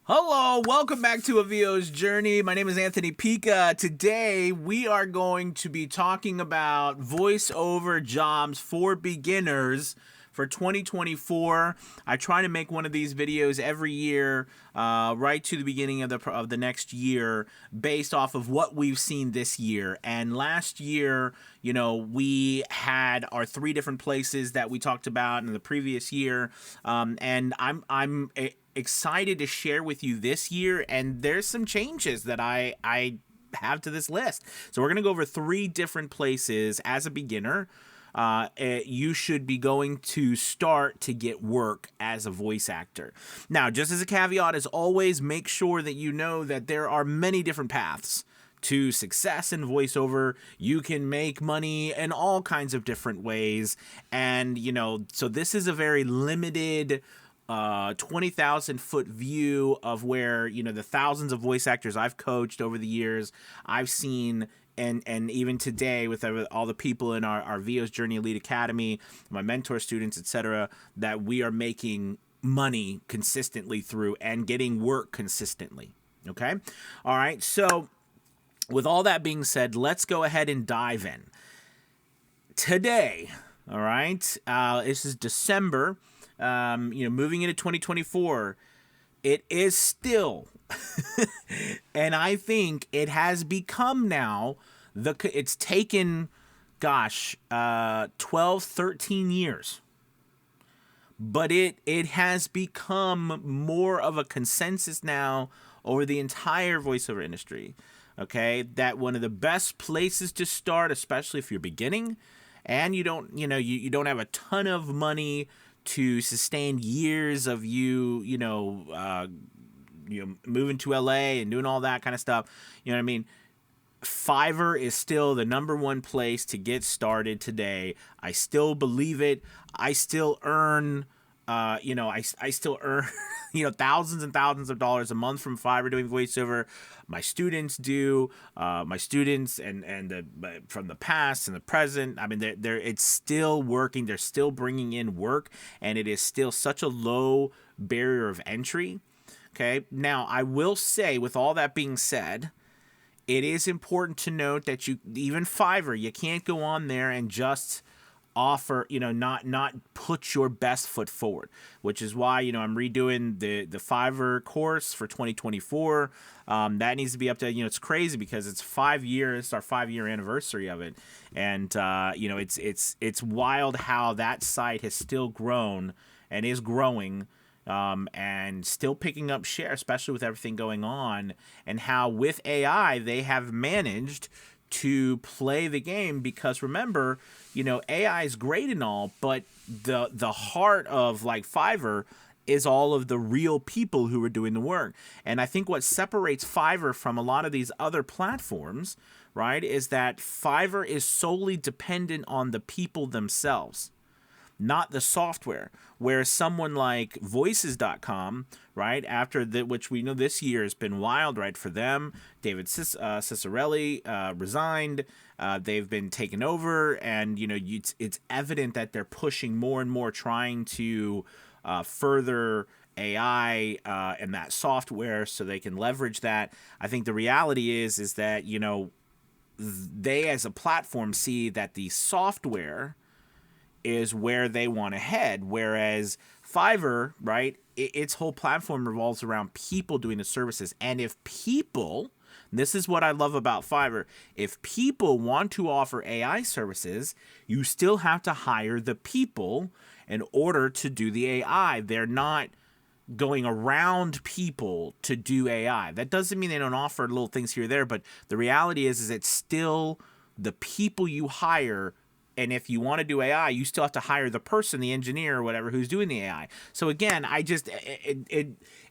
Hello, welcome back to A VO's Journey. My name is Anthony Pica. Today we are going to be talking about voiceover jobs for beginners for 2024. I try to make one of these videos every year, right to the beginning of the next year, based off of what we've seen this year. And last year, we had our 3 different places that we talked about in the previous year, and I'm excited to share with you this year, and there's some changes that I have to this list. So we're going to go over 3 different places as a beginner. You should be going to start to get work as a voice actor. Now, just as a caveat, as always, make sure that you know that there are many different paths to success in voiceover. You can make money in all kinds of different ways. And, so this is a very limited 20,000 foot view of where, the thousands of voice actors I've coached over the years, I've seen, and even today with all the people in our VO's Journey Elite Academy, my mentor students, etc., that we are making money consistently through and getting work consistently. Okay? All right. So with all that being said, let's go ahead and dive in. Today, all right, this is December, moving into 2024, it is still, and I think it has become now, it's taken, 12, 13 years, but it has become more of a consensus now over the entire voiceover industry, okay, that one of the best places to start, especially if you're beginning, and you don't have a ton of money to sustain years of moving to LA and doing all that kind of stuff. You know what I mean? Fiverr is still the number one place to get started today. I still believe it. I still earn, I still earn, thousands and thousands of dollars a month from Fiverr doing voiceover. My students do, and from the past and the present. I mean, it's still working. They're still bringing in work, and it is still such a low barrier of entry. Okay. Now, I will say, with all that being said, it is important to note that even Fiverr, you can't go on there and just offer, not put your best foot forward, which is why, I'm redoing the Fiverr course for 2024. That needs to be up to, it's crazy because it's 5 years, our 5-year anniversary of it. And, it's wild how that site has still grown and is growing, and still picking up share, especially with everything going on, and how with AI, they have managed to play the game. Because remember, AI is great and all, but the heart of like Fiverr is all of the real people who are doing the work. And I think what separates Fiverr from a lot of these other platforms, right, is that Fiverr is solely dependent on the people themselves, not the software. Whereas someone like voices.com, right, which we know this year has been wild, right, for them. David Ciccarelli resigned. They've been taken over, and it's evident that they're pushing more and more, trying to further AI and that software so they can leverage that. I think the reality is that they as a platform see that the software is where they want to head, whereas Fiverr, right, its whole platform revolves around people doing the services. And if people, this is what I love about Fiverr, if people want to offer AI services, you still have to hire the people in order to do the AI. They're not going around people to do AI. That doesn't mean they don't offer little things here or there, but the reality is it's still the people you hire. And if you want to do AI, you still have to hire the person, the engineer or whatever, who's doing the AI. So again,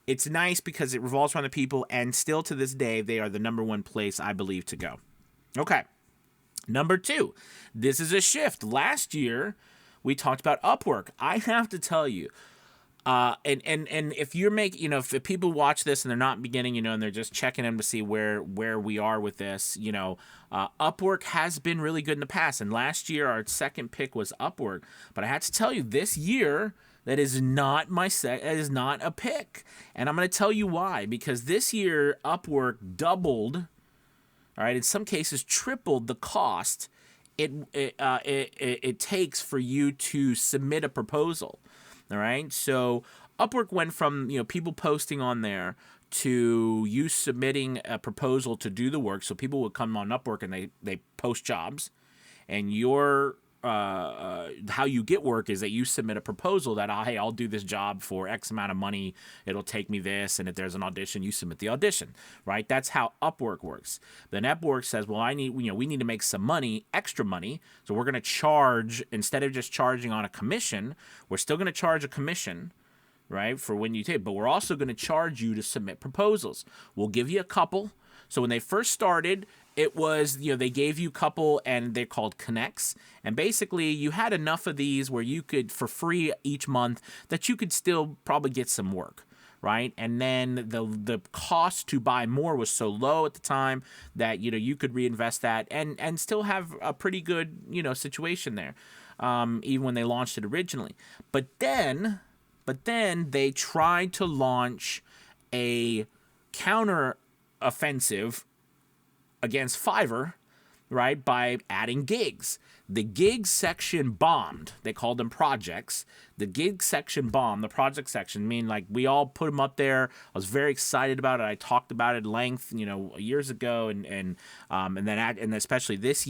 it's nice because it revolves around the people, and still to this day, they are the number one place I believe to go. Okay. Number 2, this is a shift. Last year, we talked about Upwork. I have to tell you, and if you're making, if people watch this and they're not beginning, and they're just checking in to see where we are with this, Upwork has been really good in the past. And last year, our second pick was Upwork. But I had to tell you, this year, That is not that is not a pick. And I'm going to tell you why. Because this year, Upwork doubled, all right, in some cases tripled the cost it takes for you to submit a proposal. All right, so Upwork went from people posting on there to you submitting a proposal to do the work. So people would come on Upwork and they post jobs, and your how you get work is that you submit a proposal that, hey, I'll do this job for X amount of money. It'll take me this. And if there's an audition, you submit the audition, right? That's how Upwork works. Then Upwork says, well, we need to make some money, extra money. So we're going to charge, instead of just charging on a commission, we're still going to charge a commission, right, for when you take, but we're also going to charge you to submit proposals. We'll give you a couple. So when they first started, it was, they gave you a couple, and they're called connects. And basically, you had enough of these where you could, for free each month, that you could still probably get some work, right? And then the cost to buy more was so low at the time that, you could reinvest that and still have a pretty good, situation there, even when they launched it originally. But then they tried to launch a counter offensive against Fiverr, right, by adding gigs. The gig section bombed. They called them projects. The gig section bombed. The project section, like we all put them up there. I was very excited about it. I talked about it at length, years ago, and especially this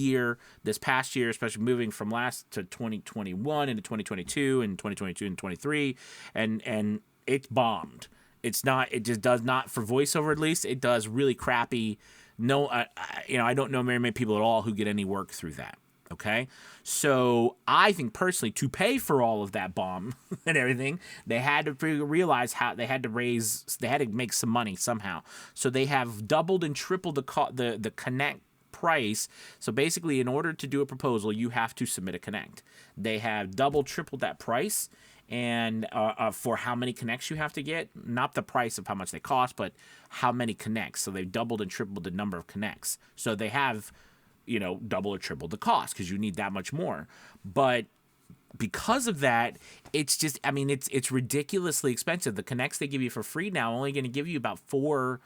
past year, especially moving from last to 2021 into 2022 and 2022 and 23, and it's bombed. It's not. It just does not, for voiceover at least. It does really crappy. No, I don't know very many people at all who get any work through that. Okay, so I think personally, to pay for all of that bomb and everything, they had to realize how they had to make some money somehow. So they have doubled and tripled the connect price. So basically, in order to do a proposal, you have to submit a connect. They have double, tripled that price. And for how many connects you have to get, not the price of how much they cost, but how many connects. So they've doubled and tripled the number of connects. So they have, double or tripled the cost because you need that much more. But because of that, it's just, it's ridiculously expensive. The connects they give you for free now are only going to give you about 4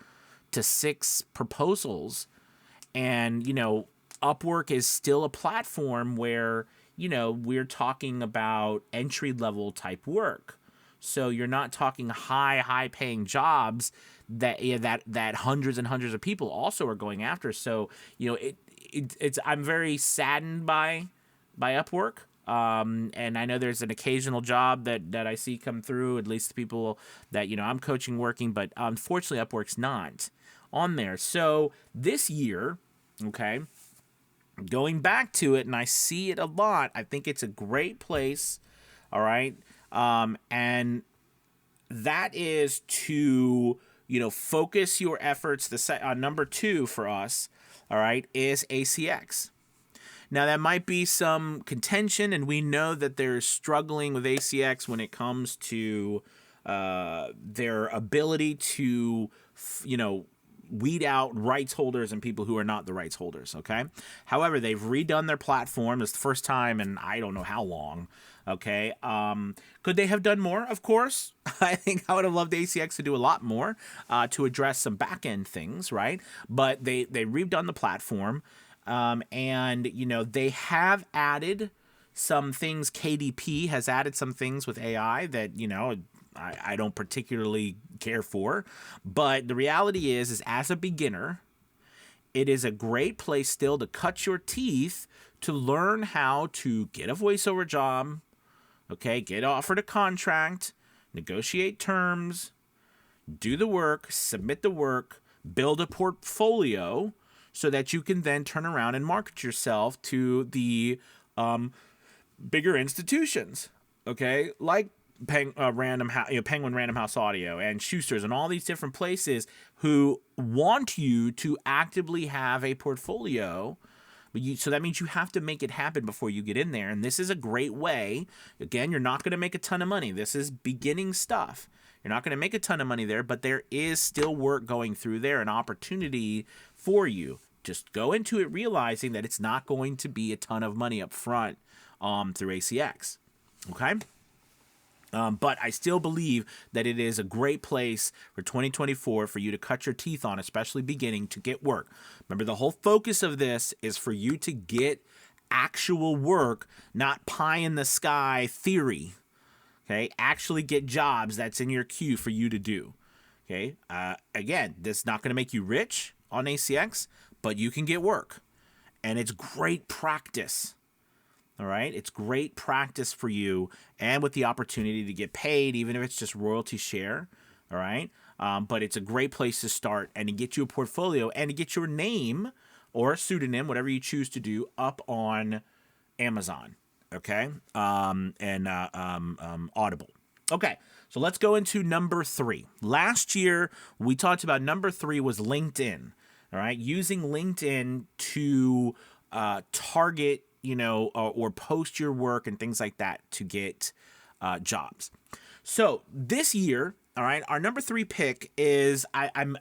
to 6 proposals. And, Upwork is still a platform where we're talking about entry-level type work. So you're not talking high-paying jobs that hundreds and hundreds of people also are going after. So, it's I'm very saddened by Upwork. And I know there's an occasional job that I see come through, at least the people that, I'm coaching working, but unfortunately Upwork's not on there. So this year, okay, going back to it, and I see it a lot. I think it's a great place, all right? And that is to, focus your efforts. Number 2 for us, all right, is ACX. Now, that might be some contention, and we know that they're struggling with ACX when it comes to their ability to, weed out rights holders and people who are not the rights holders, okay? However, they've redone their platform. It's the first time in I don't know how long, okay? Could they have done more? Of course. I think I would have loved ACX to do a lot more to address some back-end things, right? But they redone the platform, and, they have added some things. KDP has added some things with AI that, I don't particularly care for, but the reality is as a beginner, it is a great place still to cut your teeth to learn how to get a voiceover job, okay, get offered a contract, negotiate terms, do the work, submit the work, build a portfolio so that you can then turn around and market yourself to the bigger institutions, okay, like Penguin Random House Audio and Schuster's and all these different places who want you to actively have a portfolio. So that means you have to make it happen before you get in there. And this is a great way. Again, you're not going to make a ton of money. This is beginning stuff. You're not going to make a ton of money there, but there is still work going through there, an opportunity for you. Just go into it realizing that it's not going to be a ton of money up front through ACX. Okay? But I still believe that it is a great place for 2024 for you to cut your teeth on, especially beginning to get work. Remember, the whole focus of this is for you to get actual work, not pie in the sky theory. Okay, actually get jobs that's in your queue for you to do. Okay, again, this is not going to make you rich on ACX, but you can get work, and it's great practice. All right, it's great practice for you, and with the opportunity to get paid, even if it's just royalty share. All right, but it's a great place to start and to get you a portfolio and to get your name or a pseudonym, whatever you choose to do, up on Amazon. Okay, and Audible. Okay, so let's go into number 3. Last year, we talked about number 3 was LinkedIn. All right, using LinkedIn to target, or post your work and things like that to get jobs. So this year, all right, our number 3 pick is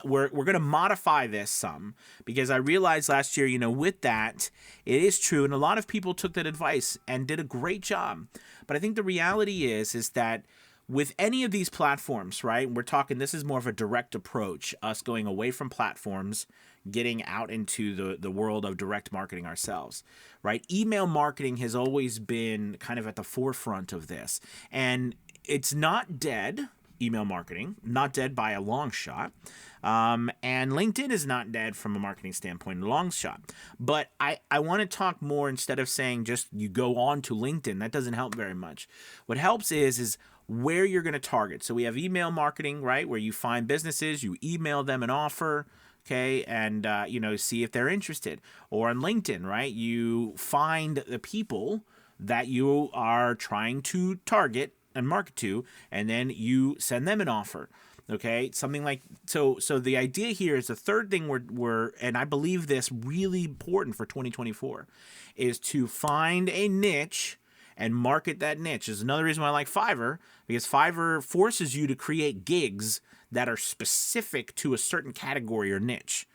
we're going to modify this some because I realized last year, with that, it is true, and a lot of people took that advice and did a great job. But I think the reality is that with any of these platforms, right, we're talking, this is more of a direct approach, us going away from platforms, getting out into the world of direct marketing ourselves, right? Email marketing has always been kind of at the forefront of this, and it's not dead. Email marketing, not dead by a long shot. And LinkedIn is not dead from a marketing standpoint, a long shot. But I want to talk more, instead of saying just you go on to LinkedIn. That doesn't help very much. What helps is where you're going to target. So we have email marketing, right, where you find businesses, you email them an offer, okay, and see if they're interested. Or on LinkedIn, right, you find the people that you are trying to target and market to, and then you send them an offer. Okay, something like so. The idea here is the third thing we're and I believe this really important for 2024 is to find a niche and market that niche. Is another reason why I like Fiverr, because Fiverr forces you to create gigs that are specific to a certain category or niche.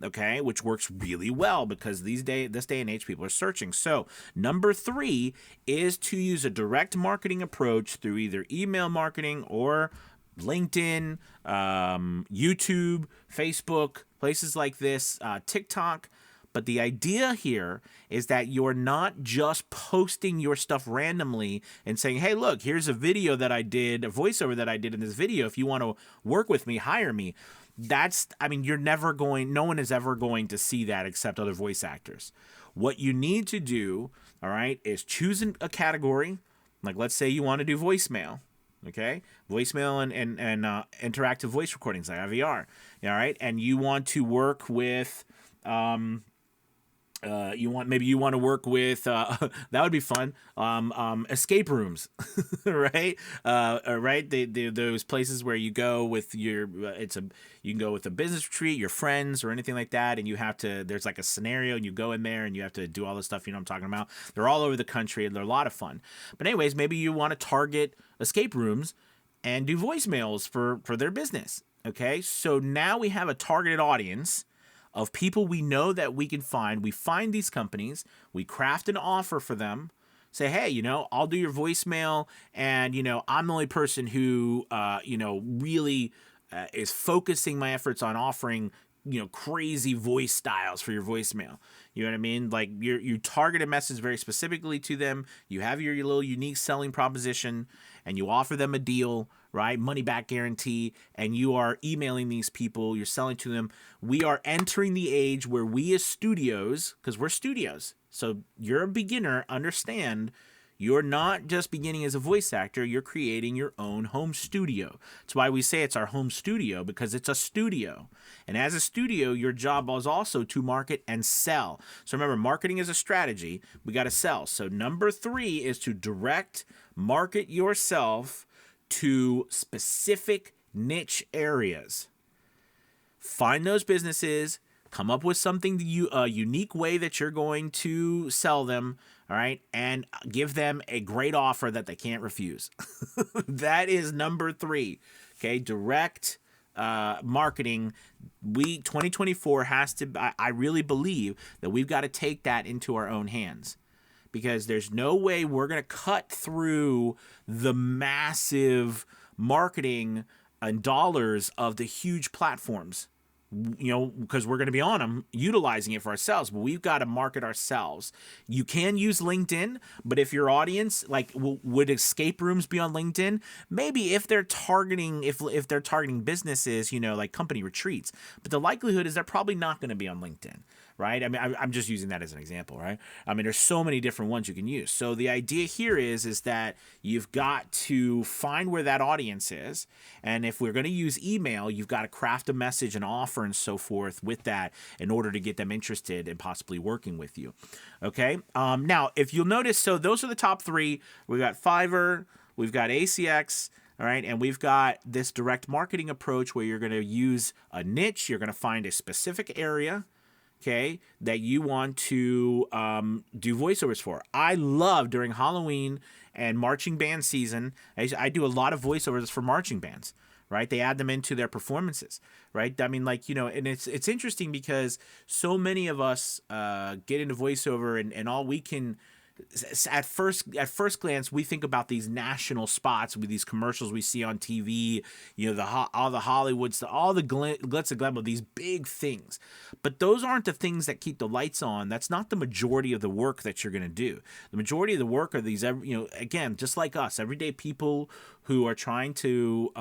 Okay, which works really well because this day and age, people are searching. So number 3 is to use a direct marketing approach through either email marketing or LinkedIn, YouTube, Facebook, places like this, TikTok. But the idea here is that you're not just posting your stuff randomly and saying, hey, look, here's a video that I did, a voiceover that I did in this video. If you want to work with me, hire me. No one is ever going to see that except other voice actors. What you need to do, all right, is choose a category. Like, let's say you want to do voicemail, okay? Voicemail and interactive voice recordings like IVR, all right? And you want to work with, you want to work with that would be fun. Escape rooms, right? Right. Those places where you go with you can go with a business retreat, your friends, or anything like that, and there's like a scenario, and you go in there and you have to do all this stuff. You know what I'm talking about? They're all over the country and they're a lot of fun. But anyways, maybe you want to target escape rooms and do voicemails for their business. Okay, so now we have a targeted audience of people we know that we can find. We find these companies, we craft an offer for them, say, hey, I'll do your voicemail, and, I'm the only person who, really is focusing my efforts on offering, crazy voice styles for your voicemail. You know what I mean? Like, you target a message very specifically to them, you have your little unique selling proposition, and you offer them a deal, right? Money back guarantee, and you are emailing these people, you're selling to them. We are entering the age where we as studios, because we're studios, so you're a beginner, understand, you're not just beginning as a voice actor, you're creating your own home studio. That's why we say it's our home studio, because it's a studio. And as a studio, your job is also to market and sell. So remember, marketing is a strategy. We got to sell. So number 3 is to direct market yourself to specific niche areas. Find those businesses, come up with something a unique way that you're going to sell them, all right, and give them a great offer that they can't refuse. That is number 3. Okay, direct marketing. 2024 has to. I really believe that we've got to take that into our own hands, because there's no way we're going to cut through the massive marketing and dollars of the huge platforms, because we're going to be on them utilizing it for ourselves, but we've got to market ourselves. You can use LinkedIn, but if your audience, like, would escape rooms be on LinkedIn? Maybe if they're targeting, if they're targeting businesses, like company retreats, but the likelihood is they're probably not going to be on LinkedIn. Right? I mean, I'm just using that as an example, right? I mean, there's so many different ones you can use. So the idea here is that you've got to find where that audience is. And if we're going to use email, you've got to craft a message, an offer, and so forth with that in order to get them interested in possibly working with you. Okay? Now, if you'll notice, so those are the top three. We've got Fiverr, we've got ACX, all right, and we've got this direct marketing approach where you're going to use a niche. You're going to find a specific area, okay, that you want to do voiceovers for. I love during Halloween and marching band season, I do a lot of voiceovers for marching bands, right? They add them into their performances, right? I mean, like, and it's interesting because so many of us get into voiceover and all we can, at first glance, we think about these national spots with these commercials we see on TV, all the Hollywoods, all the glitz and glamour, these big things. But those aren't the things that keep the lights on. That's not the majority of the work that you're going to do. The majority of the work are these, again, just like us, everyday people who are trying to,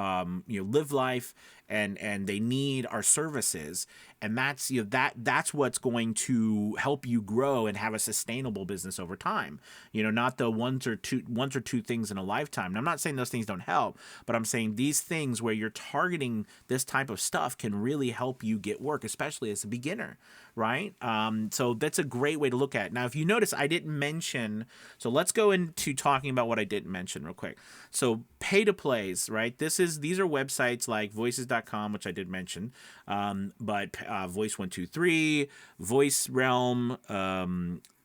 live life and they need our services. And that's that's what's going to help you grow and have a sustainable business over time. Not the one or two things in a lifetime. And I'm not saying those things don't help, but I'm saying these things where you're targeting this type of stuff can really help you get work, especially as a beginner, right? So that's a great way to look at it. Now, if you notice, I didn't mention. So let's go into talking about what I didn't mention real quick. So pay to plays, right? These are websites like voices.com, which I did mention, but Voice 123, Voice Realm,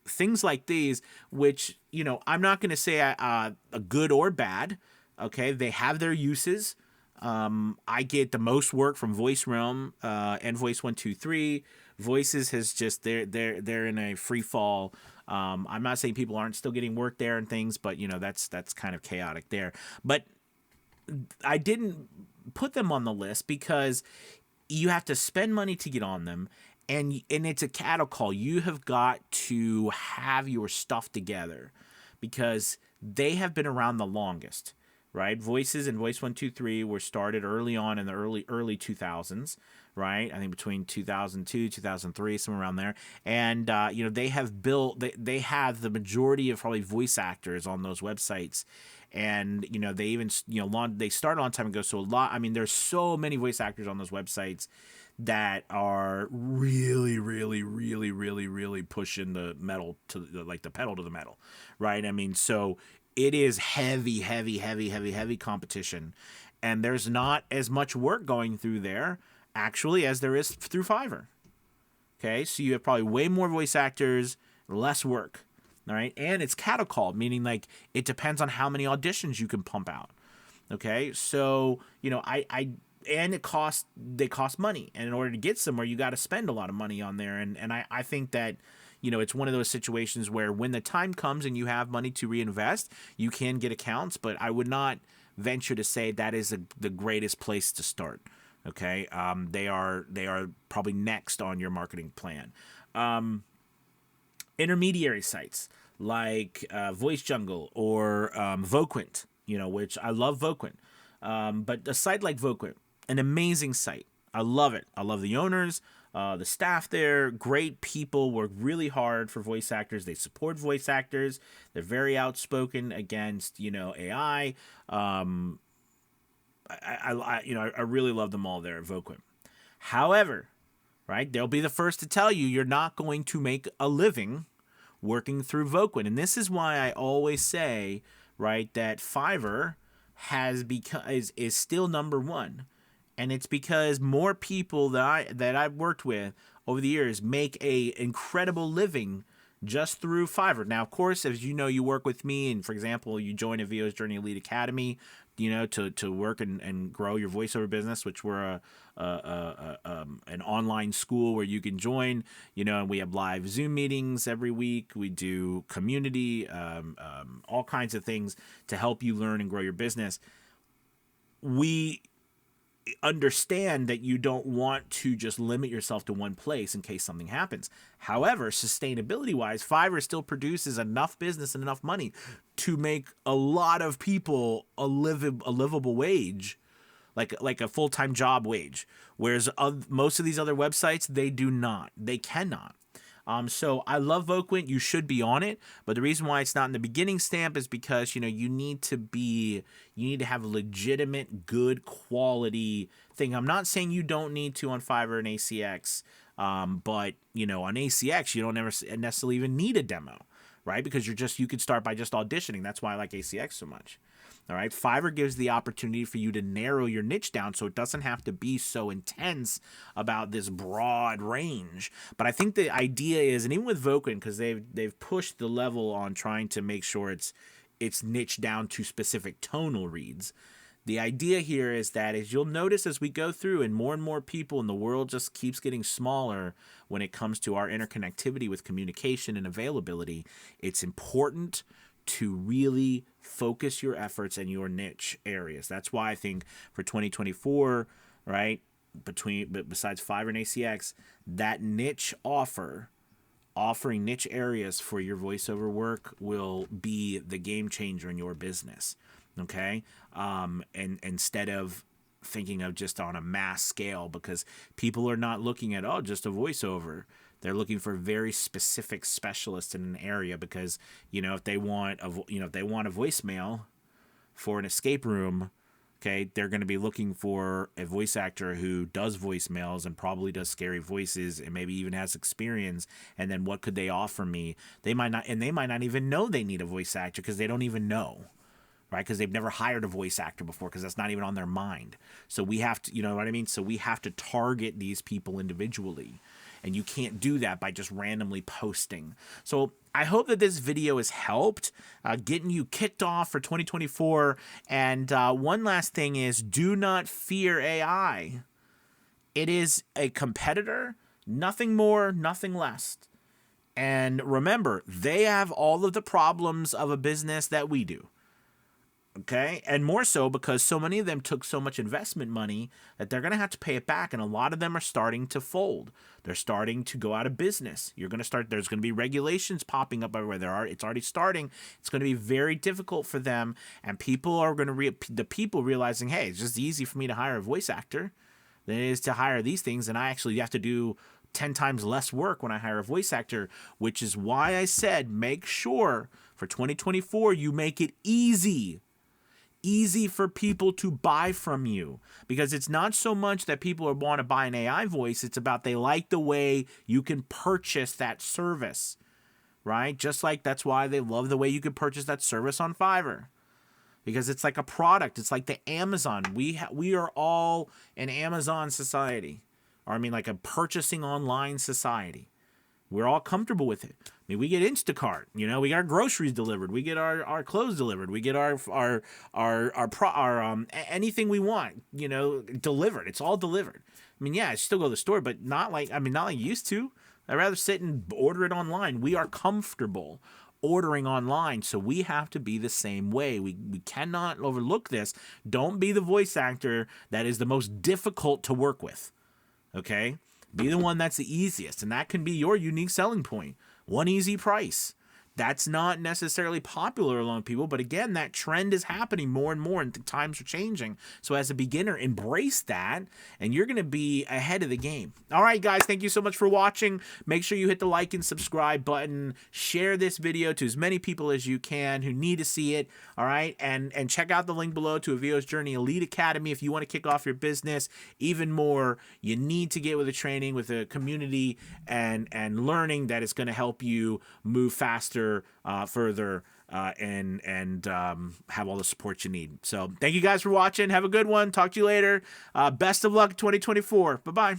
things like these, which, I'm not going to say a good or bad. Okay, they have their uses. I get the most work from Voice Realm and Voice 123. Voices has just they're in a free fall. I'm not saying people aren't still getting work there and things, but that's kind of chaotic there. But I didn't put them on the list because you have to spend money to get on them, and it's a cattle call. You have got to have your stuff together because they have been around the longest, right? Voices and Voice 123 were started early on in the early 2000s, right? I think between 2002, 2003, somewhere around there. And they have built, they have the majority of probably voice actors on those websites. And they even they started a long time ago, so a lot. I mean, there's so many voice actors on those websites that are really, really, really, really, really pushing the metal to the pedal to the metal, right? I mean, so it is heavy, heavy, heavy, heavy, heavy competition, and there's not as much work going through there actually as there is through Fiverr. Okay, so you have probably way more voice actors, less work. All right, and it's cattle called, meaning like it depends on how many auditions you can pump out. Okay, so they cost money, and in order to get somewhere, you got to spend a lot of money on there. And I think that it's one of those situations where when the time comes and you have money to reinvest, you can get accounts, but I would not venture to say that is the greatest place to start. Okay, they are probably next on your marketing plan. Intermediary sites like Voice Jungle or Voquent, which I love Voquent. But a site like Voquent, an amazing site. I love it. I love the owners, the staff there, great people, work really hard for voice actors. They support voice actors. They're very outspoken against, AI. I really love them all there at Voquent. However, right, they'll be the first to tell you're not going to make a living working through Voquent. And this is why I always say, right, that Fiverr is still number one. And it's because more people that I've worked with over the years make a incredible living just through Fiverr. Now, of course, as you work with me, and for example, you join a VO's Journey Elite Academy, to work and grow your voiceover business, which we're a an online school where you can join, and we have live Zoom meetings every week. We do community, all kinds of things to help you learn and grow your business. We understand that you don't want to just limit yourself to one place in case something happens. However, sustainability wise, Fiverr still produces enough business and enough money to make a lot of people a livable wage, like a full-time job wage, whereas most of these other websites, they cannot. So I love Voquent. You should be on it, but the reason why it's not in the beginning stamp is because you need to have a legitimate, good quality thing. I'm not saying you don't need to on Fiverr and ACX, but on ACX you don't ever necessarily even need a demo, right? Because you could start by just auditioning. That's why I like ACX so much. All right. Fiverr gives the opportunity for you to narrow your niche down so it doesn't have to be so intense about this broad range. But I think the idea is, and even with Voquent, because they've pushed the level on trying to make sure it's niche down to specific tonal reads. The idea here is that, as you'll notice as we go through, and more people in the world just keeps getting smaller when it comes to our interconnectivity with communication and availability, it's important to really focus your efforts in your niche areas. That's why I think for 2024, right, besides Fiverr and ACX, that niche offering niche areas for your voiceover work will be the game changer in your business. Okay, and instead of thinking of just on a mass scale, because people are not looking at just a voiceover. They're looking for very specific specialists in an area, because if they want a voicemail for an escape room, okay, they're going to be looking for a voice actor who does voicemails and probably does scary voices and maybe even has experience. And then what could they offer me? They might not even know they need a voice actor, because they don't even know. Right? Because they've never hired a voice actor before, because that's not even on their mind. So we have to, you know what I mean? So we have to target these people individually. And you can't do that by just randomly posting. So I hope that this video has helped getting you kicked off for 2024. And one last thing is, do not fear AI. It is a competitor, nothing more, nothing less. And remember, they have all of the problems of a business that we do. Okay, and more so because so many of them took so much investment money that they're going to have to pay it back, and a lot of them are starting to fold. They're starting to go out of business. There's going to be regulations popping up everywhere. It's already starting. It's going to be very difficult for them, and people are going to realizing, hey, it's just easy for me to hire a voice actor than it is to hire these things, and I actually have to do 10 times less work when I hire a voice actor, which is why I said make sure for 2024 you make it easy for people to buy from you, because it's not so much that people want to buy an AI voice. It's about they like the way you can purchase that service, right? Just like that's why they love the way you can purchase that service on Fiverr, because it's like a product. It's like the Amazon. We are all an Amazon society, or like a purchasing online society. We're all comfortable with it. We get Instacart, we get our groceries delivered, we get our clothes delivered, we get our anything we want, delivered. It's all delivered. I still go to the store, but not like you used to. I'd rather sit and order it online. We are comfortable ordering online, so we have to be the same way. We cannot overlook this. Don't be the voice actor that is the most difficult to work with. Okay? Be the one that's the easiest, and that can be your unique selling point. One easy price. That's not necessarily popular among people, but again, that trend is happening more and more, and the times are changing. So as a beginner, embrace that, and you're going to be ahead of the game. All right, guys, thank you so much for watching. Make sure you hit the like and subscribe button. Share this video to as many people as you can who need to see it. All right, and check out the link below to Avio's Journey Elite Academy if you want to kick off your business even more. You need to get with a training, with a community, and learning that is going to help you move faster, further, and have all the support you need. So thank you guys for watching. Have a good one. Talk to you later. Best of luck 2024. Bye-bye.